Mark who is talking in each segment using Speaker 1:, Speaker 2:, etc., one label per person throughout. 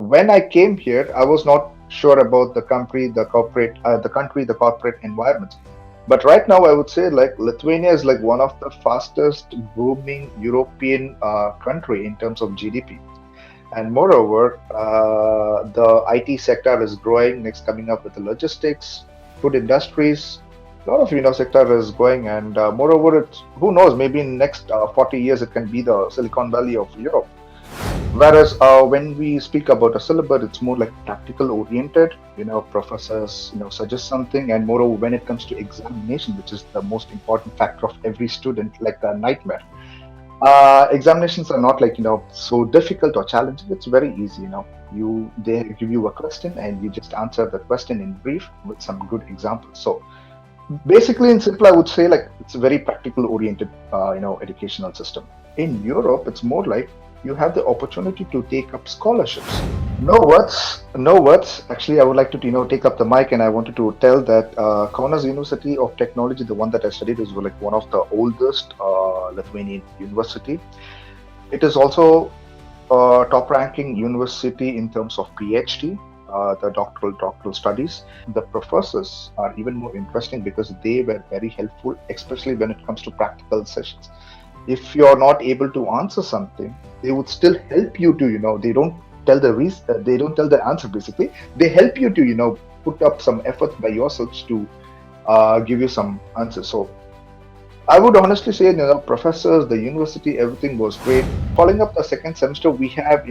Speaker 1: when I came here, I was not sure about the corporate environment. But right now, I would say like Lithuania is like one of the fastest booming European country in terms of GDP. And moreover, the IT sector is growing. Next, coming up with the logistics, food industries, a lot of sector is going. And moreover, it's who knows, maybe in next 40 years it can be the Silicon Valley of Europe. Whereas when we speak about a syllabus, it's more like practical oriented. Professors suggest something, and moreover, when it comes to examination, which is the most important factor of every student, like a nightmare. Examinations are not like so difficult or challenging. It's very easy. They give you a question and you just answer the question in brief with some good examples. So basically, in simple, I would say like it's a very practical oriented educational system. In Europe, it's more like you have the opportunity to take up scholarships. No words. Actually, I would like to take up the mic, and I wanted to tell that Kaunas University of Technology, the one that I studied, is like one of the oldest Lithuanian university. It is also a top-ranking university in terms of PhD, the doctoral studies. The professors are even more interesting because they were very helpful, especially when it comes to practical sessions. If you're not able to answer something, they would still help you to they don't tell the reason, they don't tell the answer. Basically, they help you to put up some efforts by yourselves to give you some answers. So I would honestly say, professors, the university, everything was great. Following up the second semester, we have,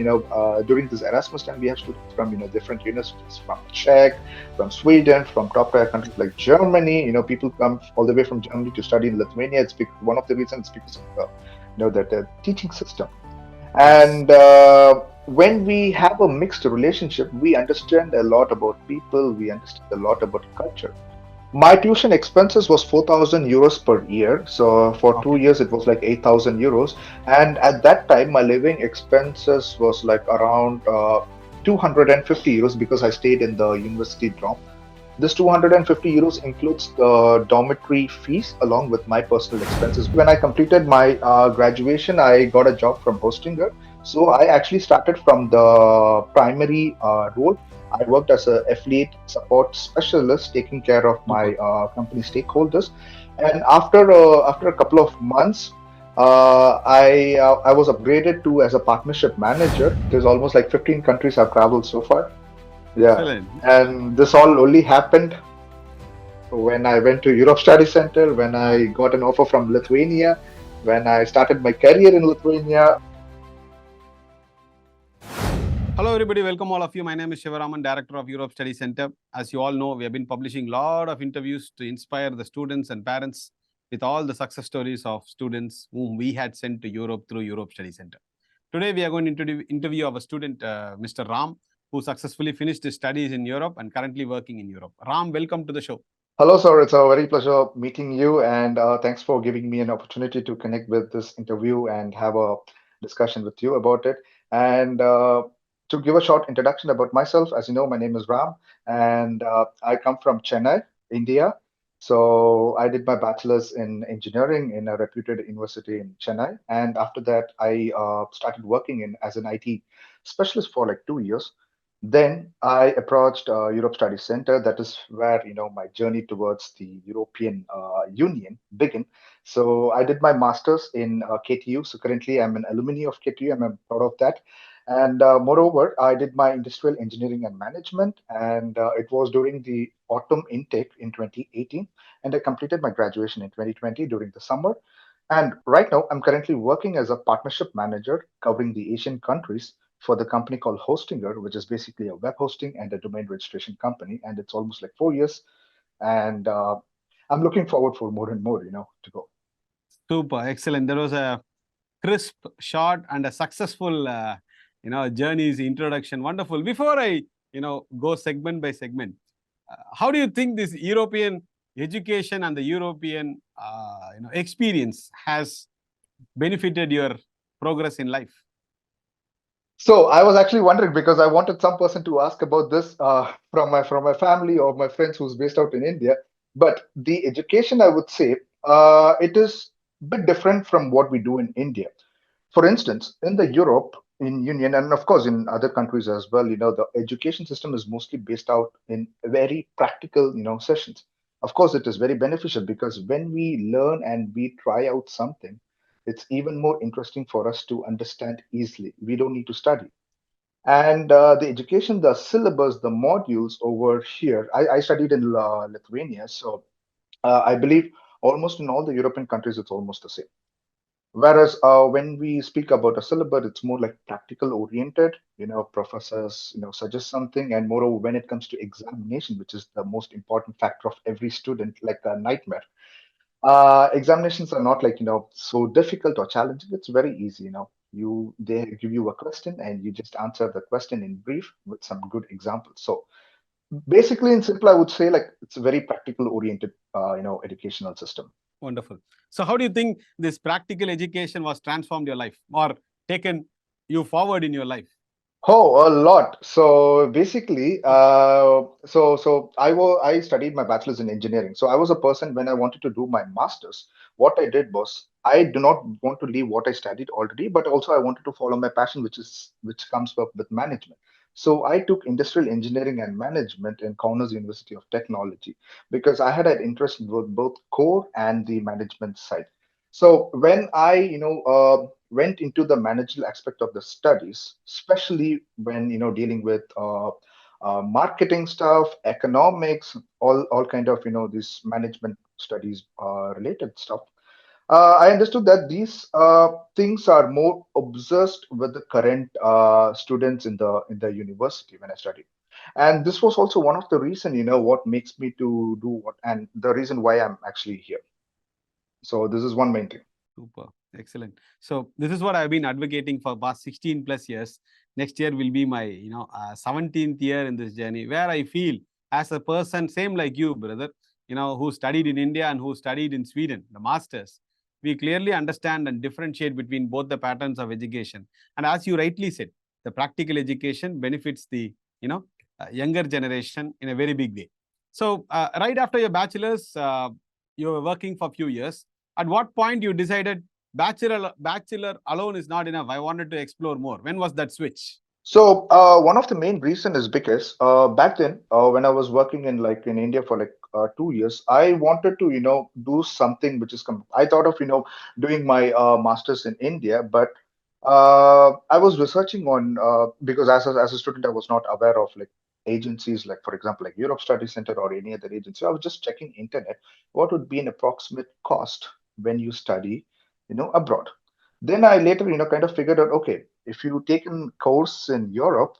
Speaker 1: during this Erasmus time, we have students from, different universities, from Czech, from Sweden, from top tier countries like Germany. People come all the way from Germany to study in Lithuania. One of the reasons because of the teaching system.
Speaker 2: Yes.
Speaker 1: And when we have a mixed relationship, we understand a lot about people. We understand a lot about culture. My tuition expenses was 4,000 euros per year. So for
Speaker 2: Okay.
Speaker 1: 2 years, it was like 8,000 euros. And at that time, my living expenses was like around 250 euros because I stayed in the university dorm. This 250 euros includes the dormitory fees along with my personal expenses. When I completed my graduation, I got a job from Hostinger. So I actually started from the primary role. I worked as a affiliate support specialist, taking care of my
Speaker 2: Super.
Speaker 1: company stakeholders. And after a couple of months, I was upgraded to as a partnership manager. There's almost like 15 countries I've traveled so far. Yeah,
Speaker 2: Excellent.
Speaker 1: and this all only happened when I went to Europe Study Center, when I got an offer from Lithuania, when I started my career in Lithuania.
Speaker 2: Hello, everybody. Welcome, all of you. My name is Shivaraman, Director of Europe Study Center. As you all know, we have been publishing a lot of interviews to inspire the students and parents with all the success stories of students whom we had sent to Europe through Europe Study Center. Today, we are going to interview our student, Mr. Ram, who successfully finished his studies in Europe and currently working in Europe. Ram, welcome to the show.
Speaker 1: Hello, sir. It's a very pleasure meeting you, and thanks for giving me an opportunity to connect with this interview and have a discussion with you about it. And to give a short introduction about myself, as you know, my name is Ram, and I come from Chennai, India. So I did my bachelor's in engineering in a reputed university in Chennai, and after that, I started working in as an IT specialist for like 2 years. Then I approached Europe Study Center. That is where my journey towards the European Union began. So I did my masters in KTU. So currently I'm an alumni of KTU. I'm proud of that. And moreover, I did my industrial engineering and management, and it was during the autumn intake in 2018, and I completed my graduation in 2020 during the summer. And right now, I'm currently working as a partnership manager covering the Asian countries for the company called Hostinger, which is basically a web hosting and a domain registration company. And it's almost like 4 years. And I'm looking forward for more and more, to go.
Speaker 2: Super. Excellent. There was a crisp, short, and a successful, journey's introduction. Wonderful. Before I, go segment by segment, how do you think this European education and the European, experience has benefited your progress in life?
Speaker 1: So I was actually wondering because I wanted some person to ask about this from my family or my friends who's based out in India. But the education, I would say, it is a bit different from what we do in India. For instance, in the Europe, in Union, and of course in other countries as well, the education system is mostly based out in very practical, sessions. Of course, it is very beneficial because when we learn and we try out something, it's even more interesting for us to understand easily. We don't need to study. And the education, the syllabus, the modules over here, I studied in Lithuania, so I believe almost in all the European countries, it's almost the same. Whereas when we speak about a syllabus, it's more like practical oriented. Professors, suggest something, and moreover, when it comes to examination, which is the most important factor of every student, like a nightmare. Examinations are not like so difficult or challenging. It's very easy. They give you a question and you just answer the question in brief with some good examples. So basically, in simple, I would say like it's a very practical oriented, educational system.
Speaker 2: Wonderful. So, how do you think this practical education was transformed your life or taken you forward in your life?
Speaker 1: Oh, a lot. So basically, I studied my bachelor's in engineering. So I was a person when I wanted to do my master's. What I did was I do not want to leave what I studied already, but also I wanted to follow my passion, which comes up with management. So I took industrial engineering and management in Kaunas University of Technology because I had an interest in both core and the management side. So when I, went into the managerial aspect of the studies, especially when dealing with marketing stuff, economics, all kind of these management studies related stuff. I understood that these things are more obsessed with the current students in the university when I studied, and this was also one of the reason what makes me to do what and the reason why I'm actually here. So this is one main thing.
Speaker 2: Super. Excellent. So this is what I've been advocating for past 16 plus years. Next year will be my, 17th year in this journey where I feel as a person, same like you, brother, who studied in India and who studied in Sweden, the masters, we clearly understand and differentiate between both the patterns of education. And as you rightly said, the practical education benefits the, younger generation in a very big way. So right after your bachelor's, you were working for a few years. At what point you decided bachelor alone is not enough? I wanted to explore more. When was that switch?
Speaker 1: So one of the main reason is because back then when I was working in India for like 2 years, I wanted to do something which is I thought of doing my masters in India, but I was researching on because as a student I was not aware of like agencies like for example like Europe Study Center or any other agency. I was just checking internet what would be an approximate cost when you study abroad. Then I later kind of figured out, okay, if you taken course in Europe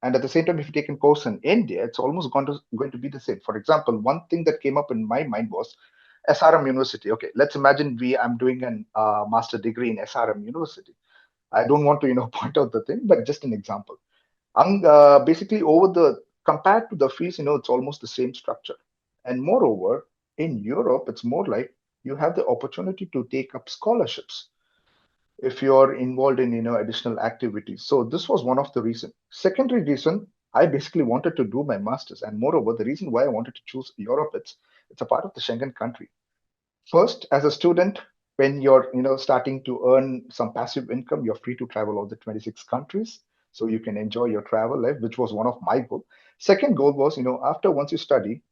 Speaker 1: and at the same time if you taken course in India, it's almost going to be the same. For example, one thing that came up in my mind was SRM University. Okay, let's imagine I'm doing an master degree in SRM University. I don't want to point out the thing, but just an example. Basically, over the compared to the fees, it's almost the same structure. And moreover, in Europe, it's more like you have the opportunity to take up scholarships if you're involved in additional activities. So this was one of the reason. Secondary reason, I basically wanted to do my masters, and moreover, the reason why I wanted to choose Europe, it's a part of the Schengen country. First, as a student, when you're starting to earn some passive income, you're free to travel all the 26 countries, so you can enjoy your travel life, which was one of my goal. Second goal was after once you study,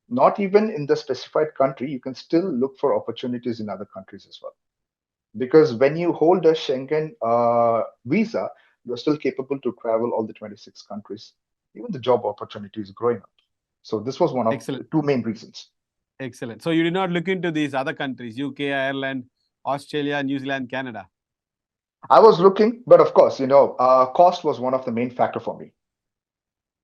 Speaker 1: not even in the specified country, you can still look for opportunities in other countries as well, because when you hold a Schengen visa, you're still capable to travel all the 26 countries. Even the job opportunity is growing up. So this was one of
Speaker 2: Excellent.
Speaker 1: the two main reasons.
Speaker 2: Excellent. So you did not look into these other countries, UK, Ireland, Australia, New Zealand, Canada.
Speaker 1: I was looking, but of course, cost was one of the main factor for me.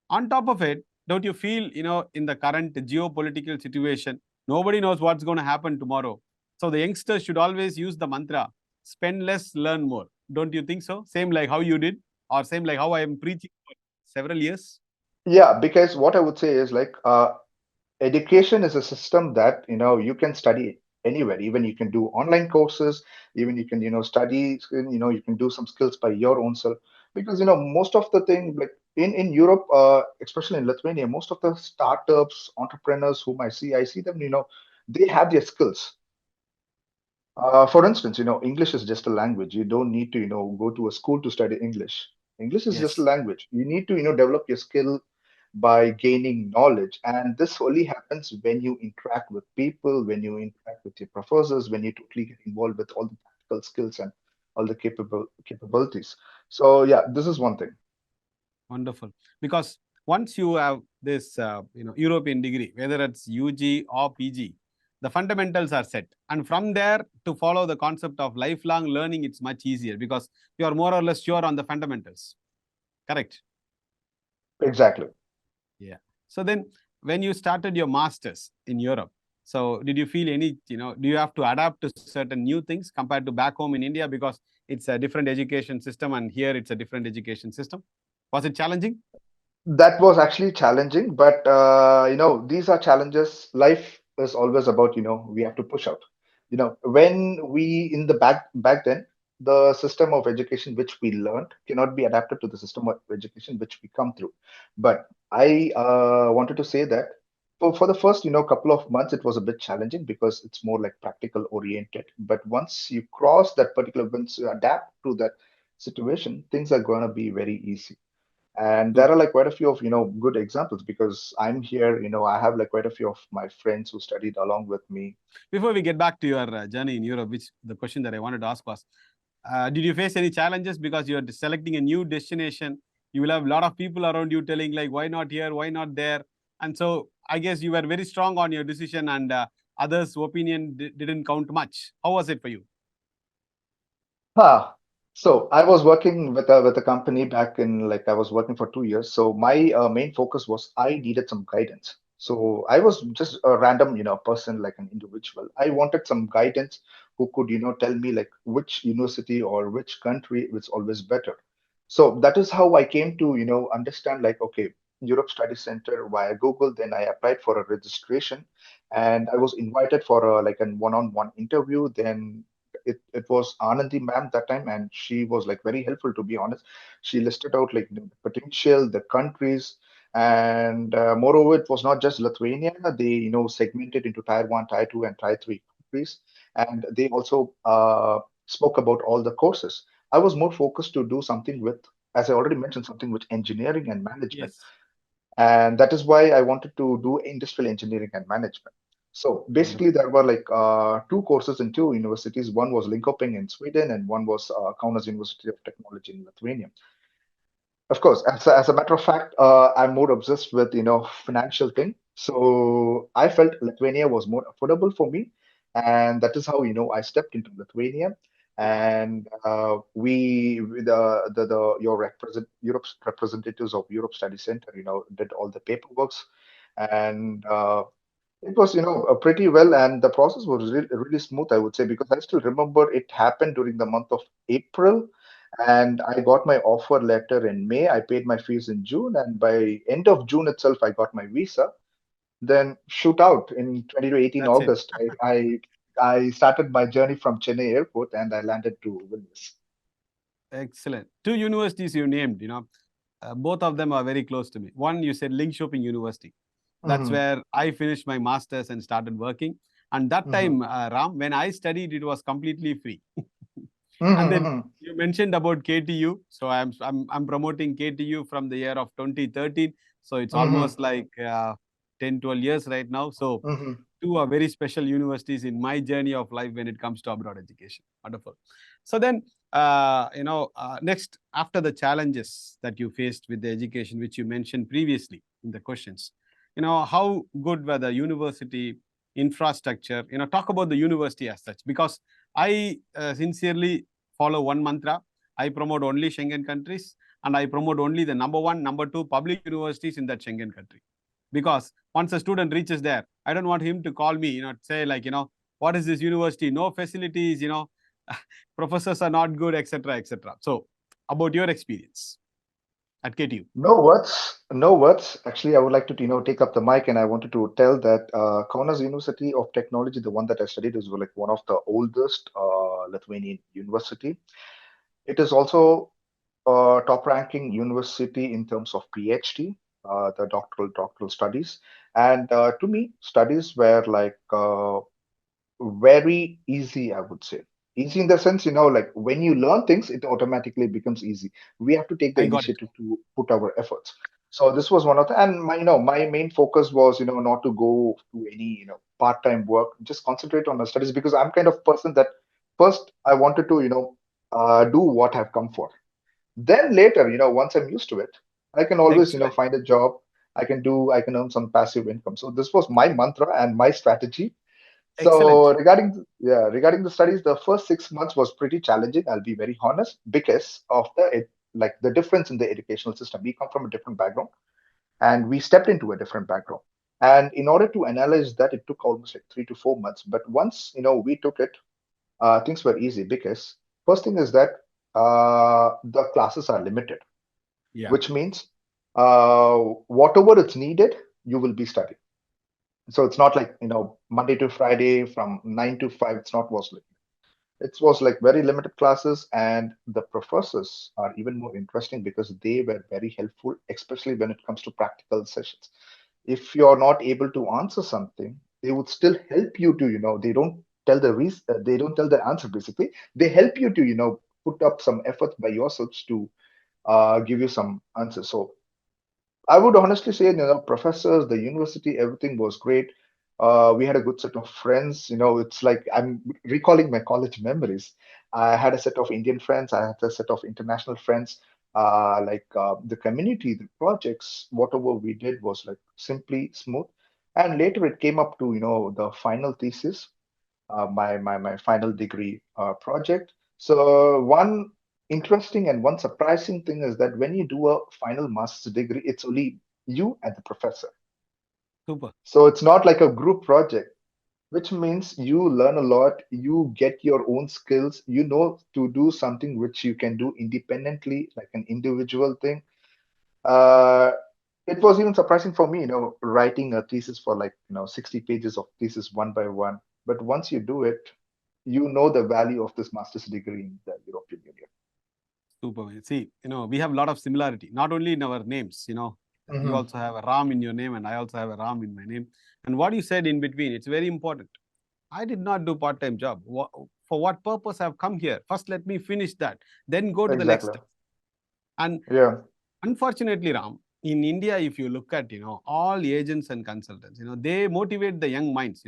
Speaker 2: On top of it, don't you feel, in the current geopolitical situation, nobody knows what's going to happen tomorrow. So the youngsters should always use the mantra, spend less, learn more. Don't you think so? Same like how you did, or same like how I am preaching for several years?
Speaker 1: Yeah, because what I would say is like education is a system that you can study anywhere. Even you can do online courses, even you can study, you can do some skills by your own self. Because most of the thing like in Europe, especially in Lithuania, most of the startups, entrepreneurs whom I see them they have their skills. For instance, English is just a language. You don't need to, go to a school to study English. English is just a
Speaker 2: Yes,
Speaker 1: language. You need to, develop your skill by gaining knowledge. And this only happens when you interact with people, when you interact with your professors, when you totally get involved with all the practical skills and all the capabilities. So yeah, this is one thing.
Speaker 2: wonderful. Because once you have this, European degree, whether it's UG or PG, the fundamentals are set, and from there to follow the concept of lifelong learning, it's much easier because you are more or less sure on the fundamentals. Correct.
Speaker 1: Exactly.
Speaker 2: Yeah. So then, when you started your masters in Europe, so did you feel any, do you have to adapt to certain new things compared to back home in India because it's a different education system and here it's a different education system? Was it challenging?
Speaker 1: That was actually challenging, but these are challenges. Life is always about, we have to push out. When we in the back then, the system of education which we learned cannot be adapted to the system of education which we come through. But I wanted to say that for the first, couple of months, it was a bit challenging because it's more like practical oriented. But once you cross that particular, once you adapt to that situation, things are going to be very easy. And there are like quite a few of good examples because I'm here, I have like quite a few of my friends who studied along with me.
Speaker 2: Before we get back to your journey in Europe, which the question that I wanted to ask was, did you face any challenges because you're selecting a new destination? You will have a lot of people around you telling like, why not here, why not there? And so I guess you were very strong on your decision, and others' opinion didn't count much. How was it for you?
Speaker 1: Huh. So I was working with a company back in, like, I was working for 2 years. So my main focus was I needed some guidance. So I was just a random, person, like an individual. I wanted some guidance who could, tell me like which university or which country was always better. So that is how I came to, understand like, okay, Europe Study Center via Google. Then I applied for a registration, and I was invited for a like a one-on-one interview. Then it was Anandi ma'am that time, and she was like very helpful, to be honest. She listed out like the potential, the countries, and moreover, it was not just Lithuania. They segmented into tier one, tier two, and tier three countries, and they also spoke about all the courses. I was more focused to do something with, as I already mentioned, something with engineering and management,
Speaker 2: Yes.
Speaker 1: and that is why I wanted to do industrial engineering and management. So basically,
Speaker 2: Wonderful.
Speaker 1: there were like two courses in two universities. One was Linköping in Sweden, and one was Kaunas University of Technology in Lithuania. Of course, as a matter of fact, I'm more obsessed with financial thing. So I felt Lithuania was more affordable for me, and that is how I stepped into Lithuania. And we, with the your Europe's representatives of Europe Study Center, did all the paperwork, and it was, pretty well, and the process was really smooth, I would say, because I still remember it happened during the month of April, and I got my offer letter in May. I paid my fees in June, and by end of June itself, I got my visa. Then shoot out in 20 to 18
Speaker 2: That's it.
Speaker 1: August, I started my journey from Chennai airport, and I landed to Vilnius.
Speaker 2: Excellent. Two universities you named, both of them are very close to me. One, you said Linköping University. That's
Speaker 1: Hmm.
Speaker 2: where I finished my master's and started working. And that
Speaker 1: Hmm.
Speaker 2: time, Ram, when I studied, it was completely free. And then
Speaker 1: Hmm.
Speaker 2: you mentioned about KTU. So I'm promoting KTU from the year of 2013. So it's
Speaker 1: Hmm.
Speaker 2: almost like 10, 12 years right now. So
Speaker 1: Hmm.
Speaker 2: two are very special universities in my journey of life when it comes to abroad education. Wonderful. So then, next, after the challenges that you faced with the education, which you mentioned previously in the questions, how good were the university infrastructure? Talk about the university as such, because I sincerely follow one mantra. I promote only Schengen countries, and I promote only the number one, number two public universities in that Schengen country. Because once a student reaches there, I don't want him to call me, say like, what is this university? No facilities, professors are not good, etc., etc. So, about your experience at KTU.
Speaker 1: No words, no words. Actually, I would like to, take up the mic, and I wanted to tell that Kaunas University of Technology, the one that I studied, is like one of the oldest Lithuanian university. It is also a top-ranking university in terms of PhD, the doctoral studies. And to me, studies were like very easy, I would say. Easy in the sense, like when you learn things, it automatically becomes easy. We have to take the
Speaker 2: I got it.
Speaker 1: initiative to put our efforts. So this was one of the, and my main focus was, not to go to any, part-time work, just concentrate on my studies because I'm kind of person that first I wanted to, do what I've come for. Then later, once I'm used to it, I can always,
Speaker 2: Excellent.
Speaker 1: find a job. I can earn some passive income. So this was my mantra and my strategy.
Speaker 2: Excellent.
Speaker 1: So regarding the studies, the first 6 months was pretty challenging. I'll be very honest because of like the difference in the educational system. We come from a different background, and we stepped into a different background. And in order to analyze that, it took almost like 3 to 4 months. But once we took it, things were easy because first thing is that the classes are limited,
Speaker 2: Yeah.
Speaker 1: which means whatever is needed, you will be studying. So it's not like Monday to Friday from 9 to 5. It's not was like it was like very limited classes, and the professors are even more interesting because they were very helpful, especially when it comes to practical sessions. If you're not able to answer something, they would still help you to they don't tell the answer basically. They help you to put up some effort by yourselves to give you some answers. So I would honestly say, professors, the university, everything was great. We had a good set of friends. It's like I'm recalling my college memories. I had a set of Indian friends. I had a set of international friends. The community, the projects, whatever we did was like simply smooth. And later it came up to, the final thesis, my final degree project. So one interesting and one surprising thing is that when you do a final master's degree, it's only you and the professor.
Speaker 2: Super.
Speaker 1: So it's not like a group project, which means you learn a lot, you get your own skills, to do something which you can do independently, like an individual thing. Uh, it was even surprising for me, writing a thesis for like, 60 pages of thesis one by one. But once you do it, you know the value of this master's degree in the European Union.
Speaker 2: Super. See, we have a lot of similarity, not only in our names, you
Speaker 1: Hmm.
Speaker 2: also have a Ram in your name, and I also have a Ram in my name. And what you said in between, it's very important. I did not do part-time job. For what purpose I've come here? First, let me finish that, then go to the next
Speaker 1: Exactly.
Speaker 2: step. And
Speaker 1: Yeah.
Speaker 2: unfortunately, Ram, in India, if you look at, all agents and consultants, they motivate the young minds,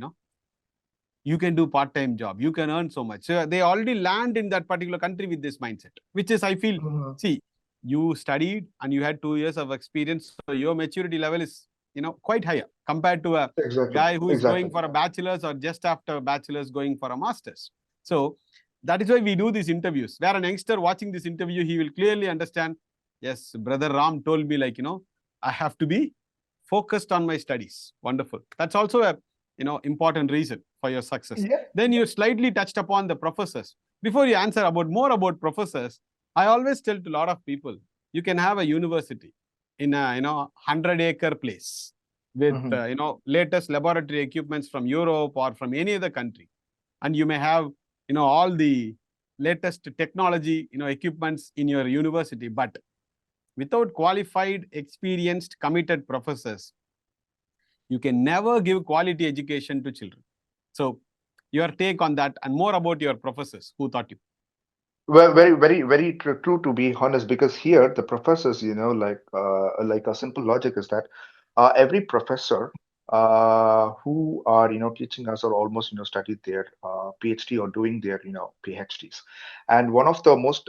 Speaker 2: you can do part-time job, you can earn so much. So they already land in that particular country with this mindset, which is, I feel,
Speaker 1: Hmm.
Speaker 2: see, you studied and you had 2 years of experience, so your maturity level is quite higher compared to a
Speaker 1: Exactly.
Speaker 2: guy who is going
Speaker 1: Exactly.
Speaker 2: for a bachelor's or just after bachelor's going for a master's. So that is why we do these interviews, where an youngster watching this interview, he will clearly understand, yes, brother Ram told me, like, I have to be focused on my studies. Wonderful. That's also a important reason for your success.
Speaker 1: Yeah.
Speaker 2: Then you slightly touched upon the professors. Before you answer about more about professors, I always tell to a lot of people, you can have a university in a 100-acre place with
Speaker 1: Hmm.
Speaker 2: latest laboratory equipments from Europe or from any other country, and you may have all the latest technology equipments in your university, but without qualified, experienced, committed professors, you can never give quality education to children. So, your take on that and more about your professors who taught you.
Speaker 1: Well, very, very, very true to be honest, because here the professors, like a simple logic is that every professor who are teaching us or almost studied their PhD or doing their PhDs, and one of the most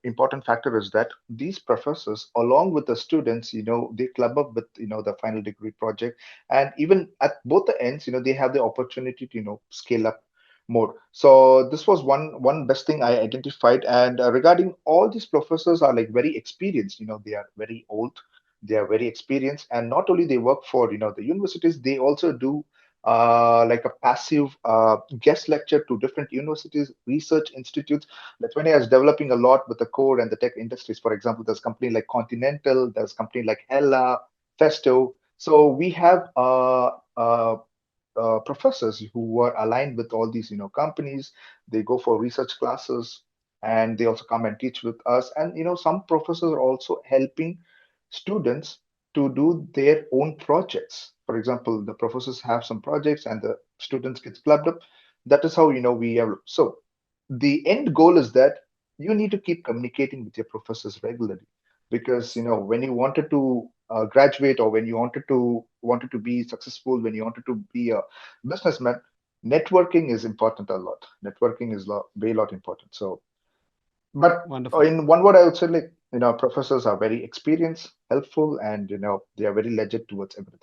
Speaker 1: important factor is that these professors, along with the students, they club up with the final degree project, and even at both the ends, they have the opportunity to scale up more. So this was one best thing I identified. And regarding all these professors are like very experienced. They are very old. They are very experienced, and not only they work for the universities, they also do like a passive guest lecture to different universities, research institutes. Lithuania is developing a lot with the core and the tech industries. For example, there's company like Continental, there's company like Hella, Festo. So we have professors who were aligned with all these companies. They go for research classes, and they also come and teach with us. And some professors are also helping students to do their own projects. For example, the professors have some projects and the students get clubbed up. That is how we have. So the end goal is that you need to keep communicating with your professors regularly, because when you wanted to graduate, or when you wanted to be successful, when you wanted to be a businessman, networking is important a lot. Networking is way lot important. So, but
Speaker 2: Wonderful.
Speaker 1: in one word, I would say, like, professors are very experienced, helpful, and they are very legit towards everything.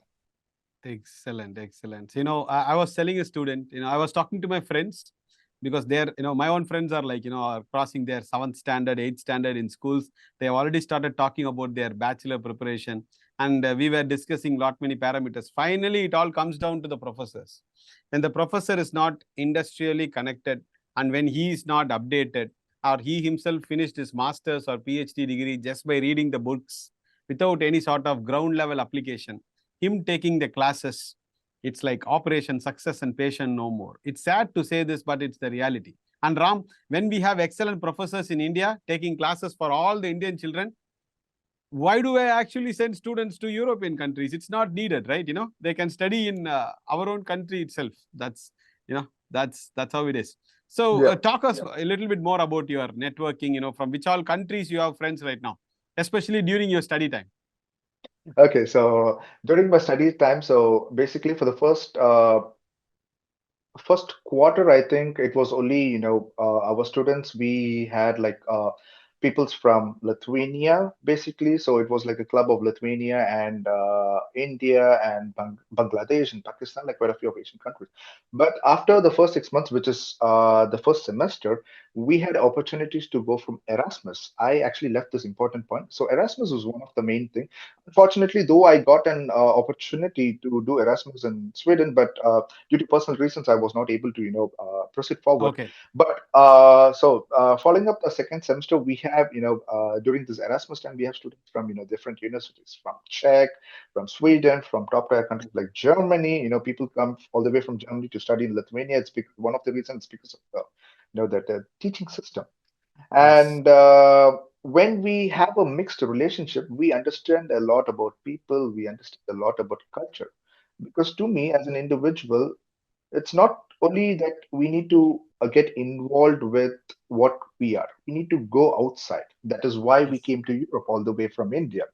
Speaker 2: Excellent, excellent. I was telling a student, I was talking to my friends because they're, my own friends are like, are crossing their seventh standard, eighth standard in schools. They have already started talking about their bachelor preparation. And we were discussing lot many parameters. Finally, it all comes down to the professors. When the professor is not industrially connected, and when he is not updated, or he himself finished his master's or PhD degree just by reading the books without any sort of ground level application, him taking the classes, it's like operation success and patient no more. It's sad to say this, but it's the reality. And Ram, when we have excellent professors in India taking classes for all the Indian children, why do I actually send students to European countries? It's not needed, right? They can study in our own country itself. That's how it is. So
Speaker 1: Yeah.
Speaker 2: talk us a little bit more about your networking. From which all countries you have friends right now, especially during your study time.
Speaker 1: Okay, so during my study time, so basically for the first quarter, I think it was only, our students. We had like peoples from Lithuania, basically. So it was like a club of Lithuania and India and Bangladesh and Pakistan, like quite a few of Asian countries. But after the first 6 months, which is the first semester, we had opportunities to go from Erasmus. I actually left this important point. So Erasmus was one of the main thing. Unfortunately, though, I got an opportunity to do Erasmus in Sweden, but due to personal reasons, I was not able to, proceed forward.
Speaker 2: Okay.
Speaker 1: But following up the second semester, we have, during this Erasmus time, we have students from, different universities, from Czech, from Sweden, from top tier countries like Germany. People come all the way from Germany to study in Lithuania. It's because one of the reasons because of the, the teaching system.
Speaker 2: Yes.
Speaker 1: And when we have a mixed relationship, we understand a lot about people, we understand a lot about culture. Because to me, as an individual, it's not only that we need to get involved with what we are, we need to go outside. That is why we
Speaker 2: Yes.
Speaker 1: came to Europe all the way from India.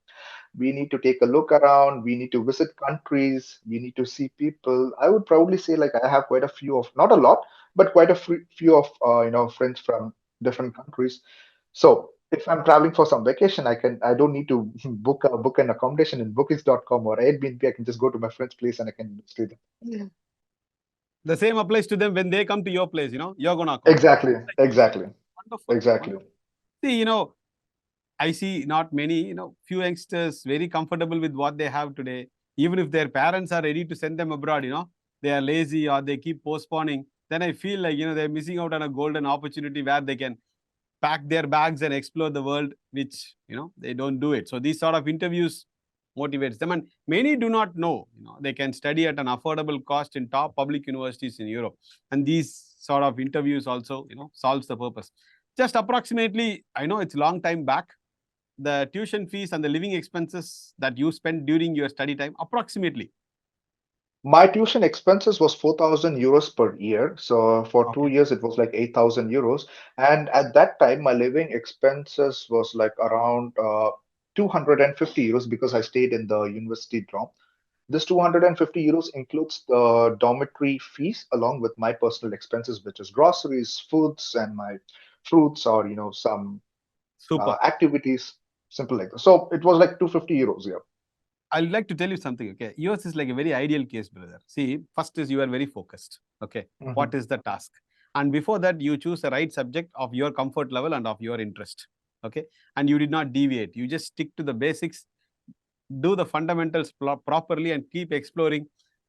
Speaker 1: We need to take a look around, we need to visit countries, we need to see people. I would probably say, like, I have quite a few of, not a lot, but quite a few of friends from different countries. So if I'm traveling for some vacation, I don't need to book an accommodation in bookings.com or Airbnb. I can just go to my friend's place and I can stay there. Yeah.
Speaker 2: The same applies to them when they come to your place, you're going to accommodate.
Speaker 1: Exactly, exactly,
Speaker 2: Wonderful.
Speaker 1: exactly.
Speaker 2: Wonderful. See, I see not many, few youngsters very comfortable with what they have today. Even if their parents are ready to send them abroad, they are lazy or they keep postponing. Then I feel like, they're missing out on a golden opportunity where they can pack their bags and explore the world, which, they don't do it. So these sort of interviews motivates them. And many do not know, they can study at an affordable cost in top public universities in Europe. And these sort of interviews also, solves the purpose. Just approximately, I know it's a long time back, the tuition fees and the living expenses that you spend during your study time, approximately.
Speaker 1: My tuition expenses was 4,000 euros per year. So for two
Speaker 2: Okay.
Speaker 1: years, it was like 8,000 euros. And at that time, my living expenses was like around 250 euros because I stayed in the university dorm. This 250 euros includes the dormitory fees along with my personal expenses, which is groceries, foods, and my fruits, or, some
Speaker 2: Super.
Speaker 1: activities, simple like that. So it was like 250 euros. Yeah.
Speaker 2: I'd like to tell you something. Okay. Yours is like a very ideal case, brother. See, first is you are very focused. Okay.
Speaker 1: Mhm.
Speaker 2: What is the task? And before that, you choose the right subject of your comfort level and of your interest. Okay. And you did not deviate. You just stick to the basics, do the fundamentals properly, and keep exploring.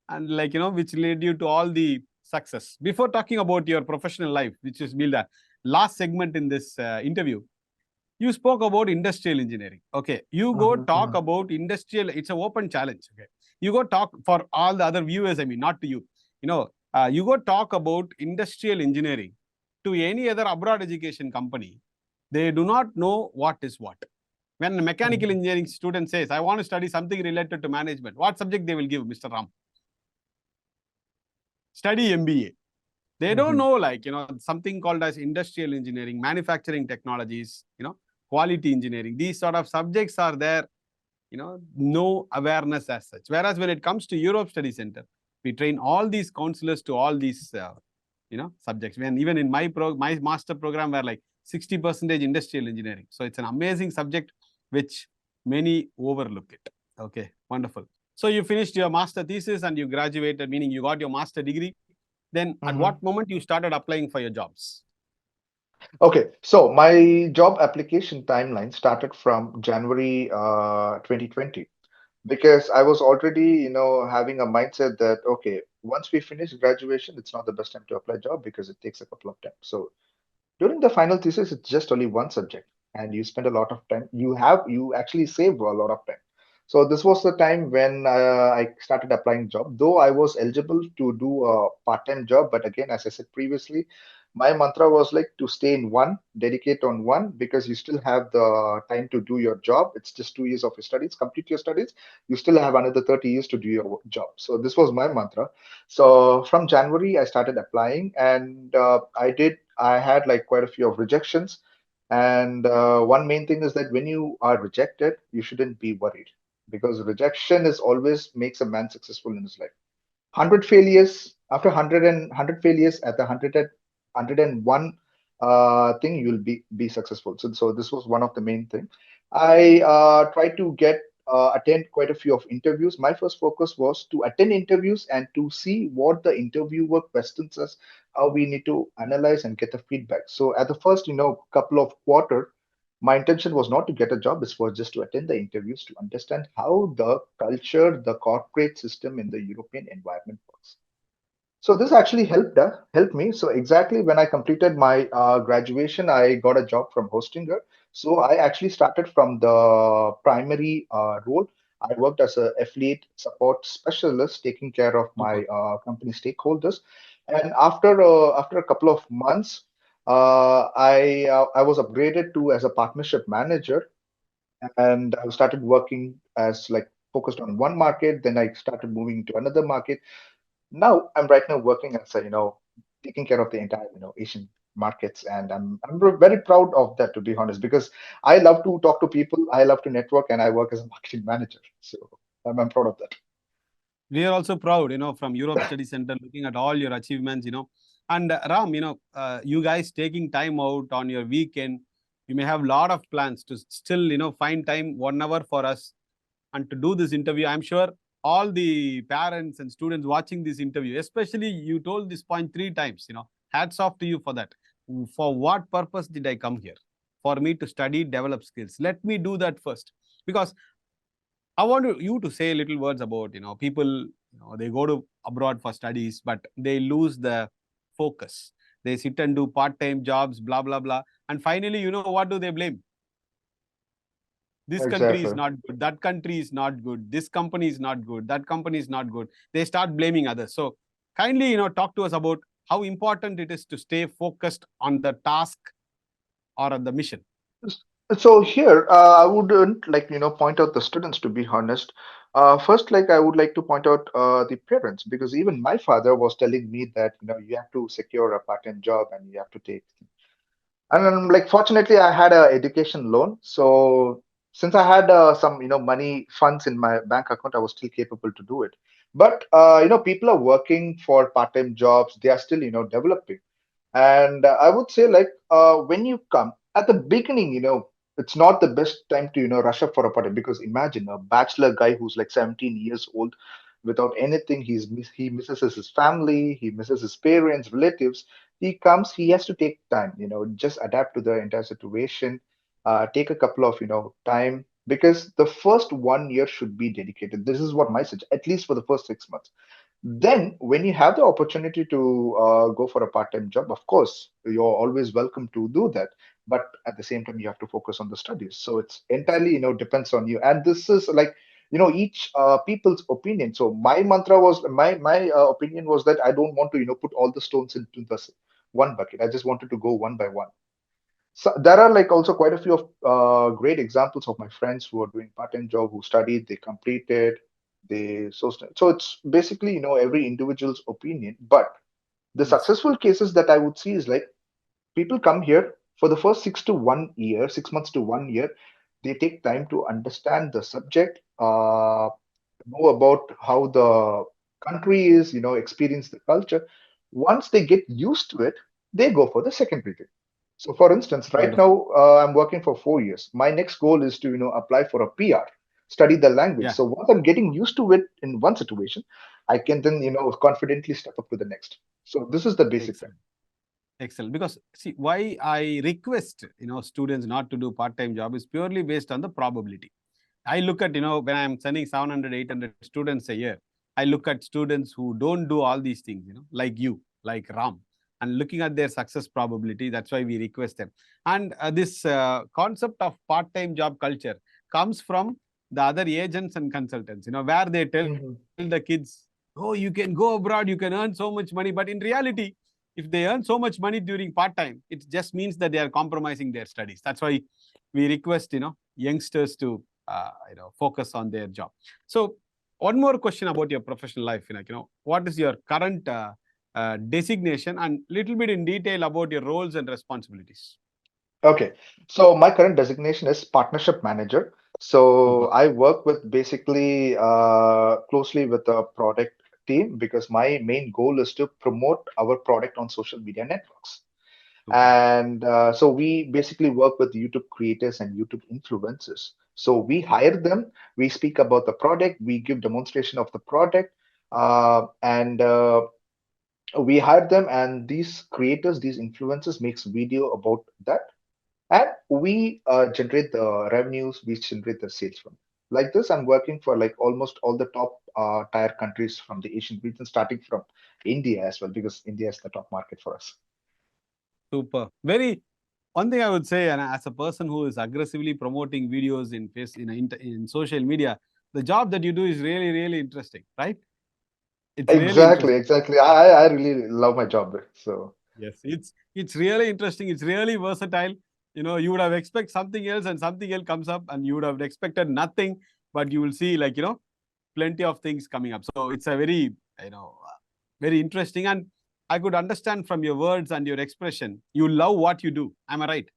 Speaker 2: And, like, which led you to all the success. Before talking about your professional life, which is Bilda, last segment in this interview, you spoke about industrial engineering. Okay, you go
Speaker 1: Mhm,
Speaker 2: talk
Speaker 1: mhm.
Speaker 2: about industrial. It's an open challenge. Okay, you go talk for all the other viewers. I mean, not to you. You go talk about industrial engineering to any other abroad education company. They do not know what is what. When a mechanical
Speaker 1: Mhm.
Speaker 2: engineering student says, "I want to study something related to management," what subject they will give, Mr. Ram? Study MBA. They don't
Speaker 1: Hmm.
Speaker 2: know, like, something called as industrial engineering, manufacturing technologies, quality engineering. These sort of subjects are there, no awareness as such. Whereas when it comes to Europe Study Center, we train all these counselors to all these, subjects. When even in my master program, were like 60% industrial engineering. So it's an amazing subject which many overlook it. Okay, wonderful. So you finished your master thesis and you graduated, meaning you got your master degree. Then at what
Speaker 1: Hmm.
Speaker 2: moment you started applying for your jobs?
Speaker 1: Okay, so my job application timeline started from January 2020 because I was already, having a mindset that, okay, once we finish graduation, it's not the best time to apply job because it takes a couple of time. So during the final thesis, it's just only one subject, and you spend a lot of time. You actually save a lot of time. So this was the time when I started applying job. Though I was eligible to do a part-time job, but again, as I said previously, my mantra was like to stay in one, dedicate on one, because you still have the time to do your job. It's just 2 years of your studies. Complete your studies. You still have another 30 years to do your job. So this was my mantra. So from January, I started applying, and I had like quite a few of rejections. And one main thing is that when you are rejected, you shouldn't be worried because rejection is always makes a man successful in his life. 100 failures after 100 failures at the 101 thing you'll be successful. So this was one of the main thing. I tried to get attend quite a few of interviews. My first focus was to attend interviews and to see what the interviewer questions us, how we need to analyze and get the feedback. So at the first, couple of quarter, my intention was not to get a job. It was just to attend the interviews to understand how the culture, the corporate system in the European environment works. So this actually helped me. So exactly when I completed my graduation, I got a job from Hostinger. So I actually started from the primary role. I worked as a affiliate support specialist, taking care of
Speaker 2: Super.
Speaker 1: my company stakeholders. And after a couple of months, I was upgraded to as a partnership manager, and I started working as like focused on one market. Then I started moving to another market. Now I'm right now working as taking care of the entire Asian markets, and I'm very proud of that, to be honest, because I love to talk to people, I love to network, and I work as a marketing manager. So I'm proud of that.
Speaker 2: We are also proud, from Europe Study Center, looking at all your achievements, And Ram, you guys taking time out on your weekend, you may have a lot of plans to still, find time 1 hour for us and to do this interview. I'm sure all the parents and students watching this interview, especially you told this point 3 times, hats off to you for that. For what purpose did I come here? For me to study, develop skills. Let me do that first. Because I want you to say little words about, people, they go to abroad for studies, but they lose the focus. They sit and do part-time jobs, blah, blah, blah. And finally, what do they blame? This country is
Speaker 1: Exactly.
Speaker 2: not good. That country is not good. This company is not good. That company is not good. They start blaming others. So kindly, talk to us about how important it is to stay focused on the task or on the mission.
Speaker 1: So here, I wouldn't like point out the students, to be honest. First, like I would like to point out the parents, because even my father was telling me that you have to secure a part-time job and you have to take. And like fortunately, I had a education loan, so since I had some money funds in my bank account, I was still capable to do it. But people are working for part-time jobs. They are still developing. And I would say, like, when you come at the beginning, it's not the best time to, rush up for a party, because imagine a bachelor guy who's like 17 years old without anything. He misses his family, he misses his parents, relatives. He comes, he has to take time, just adapt to the entire situation, take a couple of, time, because the first 1 year should be dedicated. This is what my suggest, at least for the first 6 months. Then, when you have the opportunity to go for a part-time job, of course, you're always welcome to do that. But at the same time, you have to focus on the studies. So it's entirely, depends on you. And this is like, each people's opinion. So my mantra was my opinion was that I don't want to, put all the stones into the one bucket. I just wanted to go one by one. So there are like also quite a few of great examples of my friends who are doing part-time job, who studied, they completed, they so it's basically every individual's opinion. But The
Speaker 2: Yes.
Speaker 1: successful cases that I would see is like people come here for the first 6 to 1 year, 6 months to 1 year. They take time to understand the subject, know about how the country is, experience the culture. Once they get used to it, they go for the secondary thing. So, for instance, right
Speaker 2: Wonderful.
Speaker 1: now I'm working for 4 years. My next goal is to, apply for a PR, study the language.
Speaker 2: Yeah.
Speaker 1: So once I'm getting used to it in one situation, I can then, confidently step up to the next. So this is the basic thing.
Speaker 2: Excellent. Excellent. Because see, why I request students not to do part-time job is purely based on the probability. I look at, when I'm sending 700, 800 students a year, I look at students who don't do all these things, like you, like Ram, and looking at their success probability. That's why we request them. And this concept of part-time job culture comes from the other agents and consultants, where they tell the
Speaker 1: Mhm.
Speaker 2: kids, oh, you can go abroad, you can earn so much money. But in reality, if they earn so much money during part-time, it just means that they are compromising their studies. That's why we request, youngsters to focus on their job. So one more question about your professional life, what is your current designation, and little bit in detail about your roles and responsibilities.
Speaker 1: Okay, so my current designation is partnership manager. So
Speaker 2: Super.
Speaker 1: I work with basically closely with the product team because my main goal is to promote our product on social media networks.
Speaker 2: Super.
Speaker 1: And so we basically work with YouTube creators and YouTube influencers. So we hire them, we speak about the product, we give demonstration of the product, and we hire them, and these creators, these influencers makes video about that, and we generate the revenues, we generate the sales from it. Like this, I'm working for like almost all the top tier countries from the Asian region, starting from India as well, because India is the top market for us.
Speaker 2: Super. Very. One thing I would say, and as a person who is aggressively promoting videos in social media, the job that you do is really really interesting, right? It's really
Speaker 1: Exactly,
Speaker 2: interesting.
Speaker 1: exactly. I really love my job. So
Speaker 2: Yes, it's really interesting. It's really versatile. You would have expect something else, and something else comes up, and you would have expected nothing, but you will see like plenty of things coming up. So it's a very very interesting, and I could understand from your words and your expression, you love what you do. Am I right?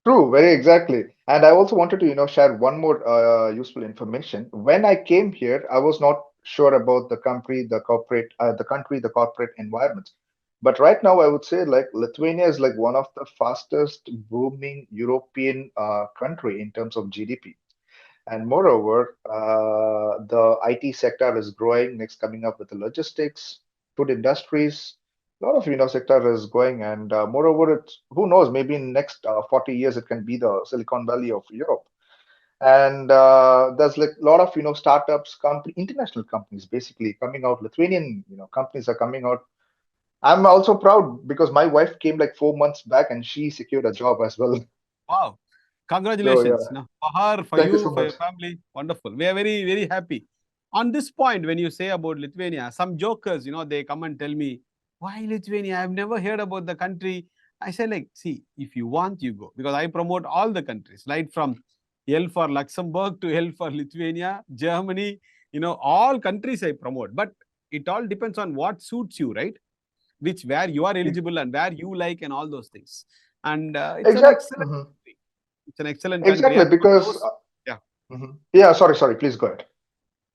Speaker 1: true, very exactly. And I also wanted to, share one more useful information. When I came here, I was not sure about the country, the corporate environment. But right now, I would say like Lithuania is like one of the fastest booming European country in terms of GDP. And moreover, the IT sector is growing. Next, coming up with the logistics, food industries, a lot of sector is going. And moreover, it's who knows, maybe in next 40 years it can be the Silicon Valley of Europe. And there's like a lot of startups, international companies basically coming out. Lithuanian companies are coming out. I'm also proud because my wife came like 4 months back and she secured a job as well.
Speaker 2: Wow.
Speaker 1: So
Speaker 2: Congratulations.
Speaker 1: yeah,
Speaker 2: For her, for
Speaker 1: thank you so
Speaker 2: you, for
Speaker 1: much.
Speaker 2: your family. Wonderful. We are very, very happy. On this point, when you say about Lithuania, some jokers, they come and tell me, why Lithuania? I've never heard about the country. I say, like, see, if you want, you go. Because I promote all the countries, right? From L for Luxembourg to L for Lithuania, Germany, all countries I promote. But it all depends on what suits you, right? Which where you are eligible and where you like and all those things. And it's an excellent
Speaker 1: Exactly.
Speaker 2: country. It's an excellent country.
Speaker 1: Exactly,
Speaker 2: And for
Speaker 1: because
Speaker 2: those, yeah,
Speaker 1: yeah, sorry, please go ahead.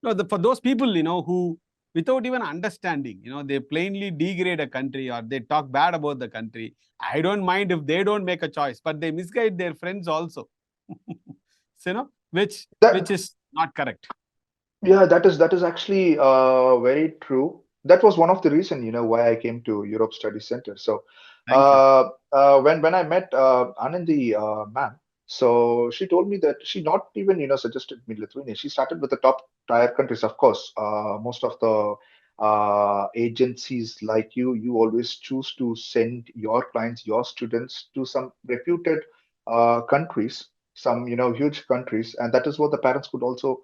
Speaker 2: no, for those people, who without even understanding, they plainly degrade a country or they talk bad about the country. I don't mind if they don't make a choice, but they misguide their friends also. So, which
Speaker 1: That
Speaker 2: is not correct.
Speaker 1: Yeah, that is actually very true. That was one of the reason, why I came to Europe Study Center. So,
Speaker 2: Thank you.
Speaker 1: when I met Anandi ma'am, so she told me that she not even, suggested me Lithuania. She started with the top tier countries, of course. Most of the agencies like you always choose to send your clients, your students to some reputed countries, some, huge countries, and that is what the parents could also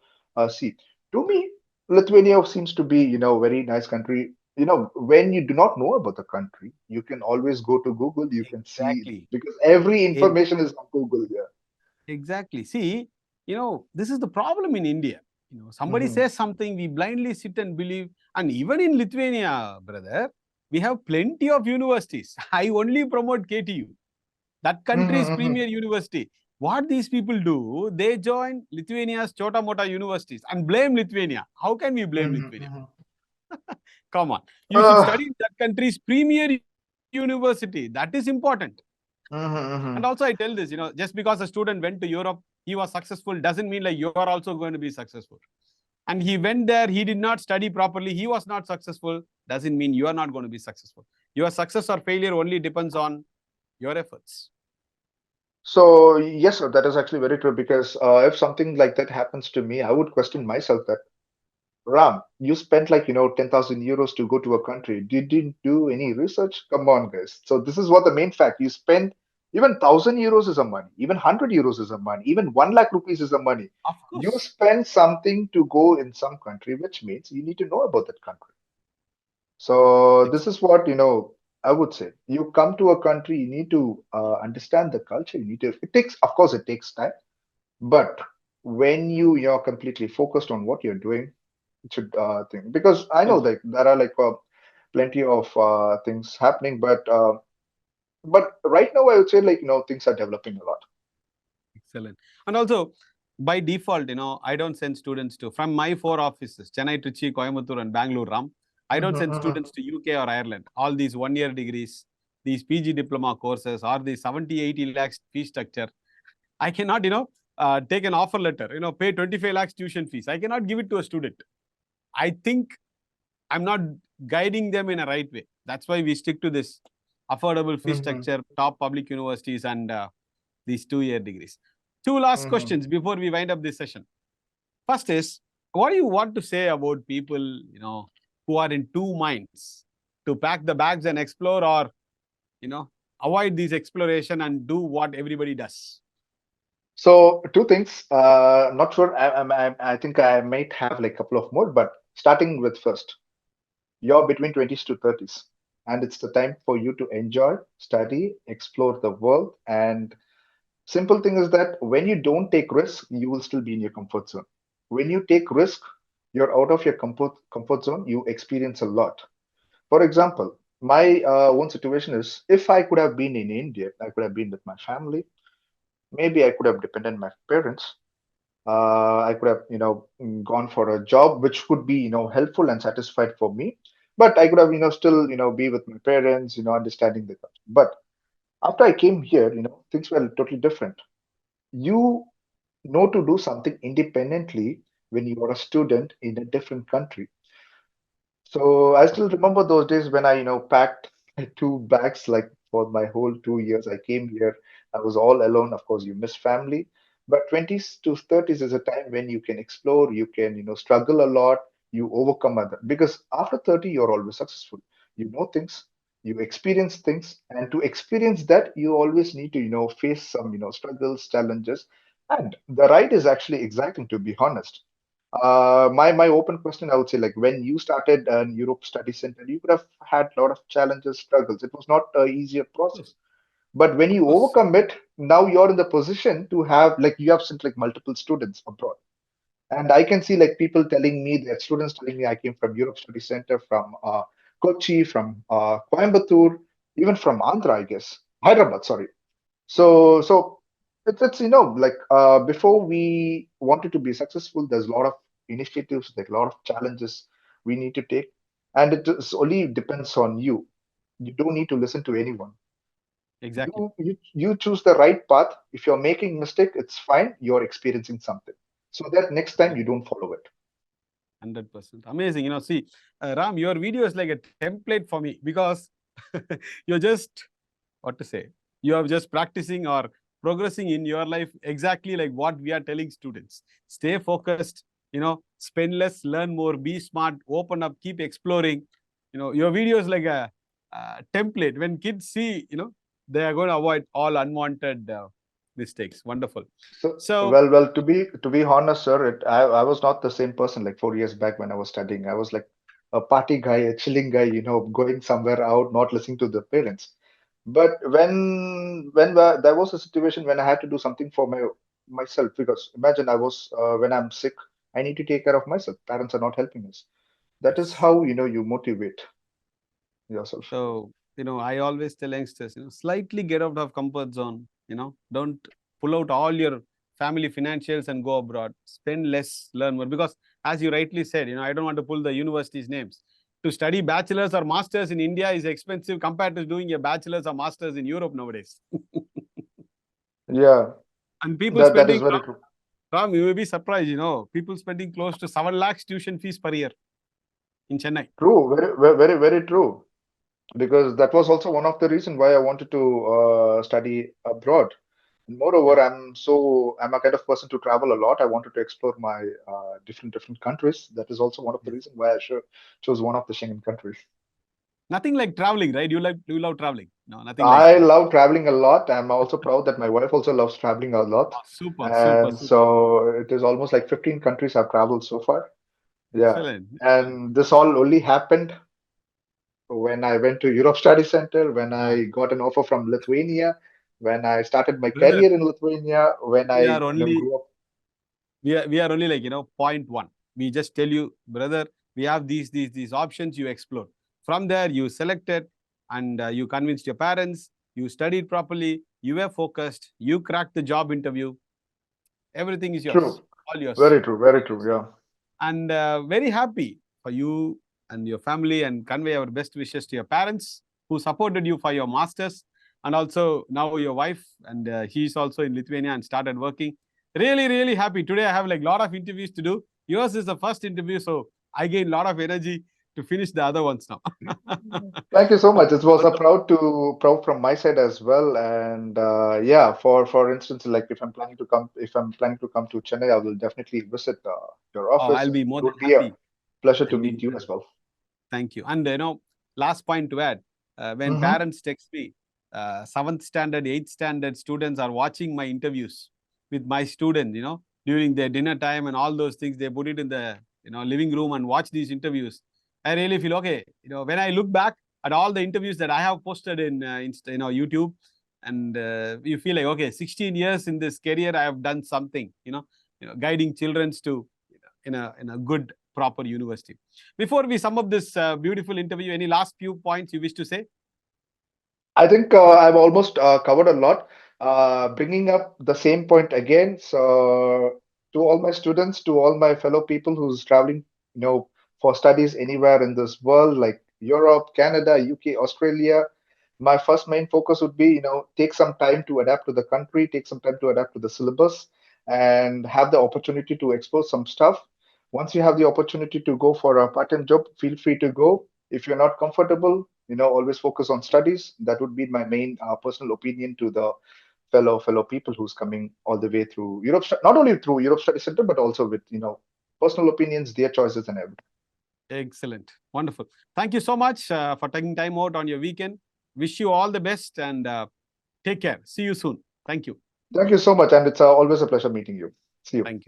Speaker 1: see. To me, Lithuania seems to be, very nice country. When you do not know about the country, you can always go to Google. You can see
Speaker 2: Exactly.
Speaker 1: because every information is on Google. Yeah.
Speaker 2: Exactly. See, this is the problem in India. Somebody
Speaker 1: hmm
Speaker 2: says something, we blindly sit and believe. And even in Lithuania, brother, We have plenty of universities. I only promote KTU, that country's premier university. What these people do, they join Lithuania's Chota Mota universities and blame Lithuania. How can we blame Lithuania? Come on. You should
Speaker 1: Uh,
Speaker 2: study in that country's premier university. That is important. And also, I tell this, just because a student went to Europe, he was successful, doesn't mean like you are also going to be successful. And he went there, he did not study properly, he was not successful, doesn't mean you are not going to be successful. Your success or failure only depends on your efforts.
Speaker 1: So yes, sir, that is actually very true because if something like that happens to me, I would question myself that Ram, you spent like 10,000 euros to go to a country. Didn't do any research? Come on, guys. So this is what the main fact. You spend even 1,000 euros is a money, even 100 euros is a money, even 1 lakh rupees is a money.
Speaker 2: Of
Speaker 1: You
Speaker 2: course.
Speaker 1: spend something to go in some country, which means you need to know about that country. So this is what I would say. You come to a country, you need to understand the culture. You need to. It takes, of course, it takes time. But when you're completely focused on what you're doing, it should think because I know
Speaker 2: Also,
Speaker 1: that there are like plenty of things happening, but right now I would say like things are developing a lot.
Speaker 2: excellent. And also, by default, I don't send students to, from my 4 offices, Chennai, Trichy, Coimbatore, and Bangalore, Ram, I don't send students to UK or Ireland. All these 1 year degrees, these PG diploma courses, or the 70, 80 lakhs fee structure, I cannot, take an offer letter, pay 25 lakhs tuition fees. I cannot give it to a student. I think I'm not guiding them in a right way. That's why we stick to this affordable fee
Speaker 1: Hmm.
Speaker 2: structure, top public universities, and these 2 year degrees. Two last
Speaker 1: Hmm.
Speaker 2: questions before we wind up this session. First is, what do you want to say about people, who are in two minds to pack the bags and explore, or, you know, avoid this exploration and do what everybody does?
Speaker 1: So two things. Not sure. I think I might have like a couple of more, but starting with first, you're between 20s to 30s, and it's the time for you to enjoy, study, explore the world, and simple thing is that when you don't take risk, you will still be in your comfort zone. When you take risk, you're out of your comfort zone. You experience a lot. For example, my own situation is if I could have been in India, I could have been with my family. Maybe I could have depended on my parents. I could have, gone for a job which could be, helpful and satisfied for me. But I could have, still, be with my parents, understanding the culture. But after I came here, things were totally different. You know to do something independently when you are a student in a different country. So I still remember those days when I, packed two bags like for my whole 2 years. I came here, I was all alone. Of course, you miss family, but 20s to 30s is a time when you can explore, you can, struggle a lot, you overcome other because after 30 you're always successful. You know things, you experience things, and to experience that you always need to, face some, struggles, challenges, and the ride is actually exciting to be honest. My open question, I would say, like when you started Europe Study Center, you could have had a lot of challenges, struggles. It was not an easier
Speaker 2: Of
Speaker 1: process.
Speaker 2: course.
Speaker 1: But when
Speaker 2: Of
Speaker 1: you
Speaker 2: course.
Speaker 1: overcome it, now you're in the position to have like you have sent like multiple students abroad. And I can see like people telling me, that students telling me I came from Europe Study Center, from Kochi, from Coimbatore, even from Andhra, I guess. Hyderabad, sorry. So it's like before we wanted to be successful, there's a lot of initiatives, like a lot of challenges we need to take, and it is only depends on you. You don't need to listen to anyone.
Speaker 2: Exactly.
Speaker 1: You choose the right path. If you're making mistake, it's fine. You're experiencing something, so that next time you don't follow it.
Speaker 2: 100%. Amazing. See, Ram, your video is like a template for me because you're just, what to say, you are just practicing or progressing in your life exactly like what we are telling students. Stay focused, spend less, learn more, be smart, open up, keep exploring. Your video is like a template. When kids see, they are going to avoid all unwanted mistakes. Wonderful.
Speaker 1: So,
Speaker 2: So,
Speaker 1: well, to be honest, sir, I was not the same person like 4 years back when I was studying. I was like a party guy, a chilling guy, going somewhere out, not listening to the parents. But there was a situation when I had to do something for myself, because imagine I was when I'm sick, I need to take care of myself. Parents are not helping us. That is
Speaker 2: yes.
Speaker 1: how you motivate. yourself.
Speaker 2: So, I always tell youngsters, slightly get out of comfort zone, don't pull out all your family financials and go abroad. Spend less, learn more. Because as you rightly said, I don't want to pull the universities' names. To study bachelor's or master's in India is expensive compared to doing a bachelor's or master's in Europe nowadays.
Speaker 1: Yeah,
Speaker 2: And people
Speaker 1: that is
Speaker 2: spending,
Speaker 1: very true.
Speaker 2: Ram, you may be surprised, people spending close to 7 lakhs tuition fees per year in Chennai.
Speaker 1: True, very true. Because that was also one of the reason why I wanted to study abroad. Moreover,
Speaker 2: Yeah.
Speaker 1: I'm a kind of person to travel a lot. I wanted to explore my different countries. That is also one of the
Speaker 2: Yes.
Speaker 1: reasons why I chose one of the Schengen countries.
Speaker 2: Nothing like traveling, right? You love traveling. No, nothing like
Speaker 1: I love traveling a lot. I'm also proud that my wife also loves traveling a lot.
Speaker 2: super, super,
Speaker 1: And
Speaker 2: super.
Speaker 1: so it is almost like 15 countries I've traveled so far. Yeah.
Speaker 2: Excellent. Excellent.
Speaker 1: And this all only happened when I went to Europe Study Center, when
Speaker 2: Ah,
Speaker 1: I got an offer from Lithuania, when I started my
Speaker 2: brother,
Speaker 1: career in Lithuania, when
Speaker 2: we
Speaker 1: I
Speaker 2: are only
Speaker 1: grew up.
Speaker 2: we are only like point one. We just tell you, brother, we have these options. You explore. From there, you selected and you convinced your parents. You studied properly. You were focused. You cracked the job interview. Everything is yours.
Speaker 1: True,
Speaker 2: All yours.
Speaker 1: very
Speaker 2: All
Speaker 1: true.
Speaker 2: yours.
Speaker 1: Yeah.
Speaker 2: And very happy for you and your family, and convey our best wishes to your parents who supported you for your masters, and also now your wife, and he's also in Lithuania and started working. Really happy. Today I have like a lot of interviews to do. Yours is the first interview, so I gain a lot of energy to finish the other ones now.
Speaker 1: Thank you so much. It was a
Speaker 2: Wonderful.
Speaker 1: proud from my side as well. And yeah, for instance, like if I'm planning to come to Chennai, I will definitely visit your
Speaker 2: Oh,
Speaker 1: office,
Speaker 2: I'll
Speaker 1: and
Speaker 2: be
Speaker 1: it
Speaker 2: more than
Speaker 1: would be a
Speaker 2: happy.
Speaker 1: pleasure to
Speaker 2: I'll be
Speaker 1: meet
Speaker 2: more
Speaker 1: you
Speaker 2: than
Speaker 1: as well.
Speaker 2: Thank you. And last point to add, when
Speaker 1: Hmm.
Speaker 2: parents text me, seventh standard, eighth standard students are watching my interviews with my students, during their dinner time and all those things. They put it in the living room and watch these interviews. I really feel okay. When I look back at all the interviews that I have posted in YouTube, and you feel like, okay, 16 years in this career, I have done something. Guiding children to in a good proper university. Before we sum up this beautiful interview, any last few points you wish to say?
Speaker 1: I think I've almost covered a lot. Bringing up the same point again. So, to all my students, to all my fellow people who's traveling, for studies anywhere in this world, like Europe, Canada, UK, Australia, my first main focus would be, take some time to adapt to the country, take some time to adapt to the syllabus, and have the opportunity to explore some stuff. Once you have the opportunity to go for a part-time job, feel free to go. If you're not comfortable, always focus on studies. That would be my main personal opinion to the fellow people who's coming all the way through Europe, not only through Europe Study Center, but also with personal opinions, their choices, and everything.
Speaker 2: Excellent. Wonderful. Thank you so much for taking time out on your weekend. Wish you all the best, and take care. See you soon. Thank you.
Speaker 1: Thank you so much, and it's always a pleasure meeting you. See you.
Speaker 2: Thank you.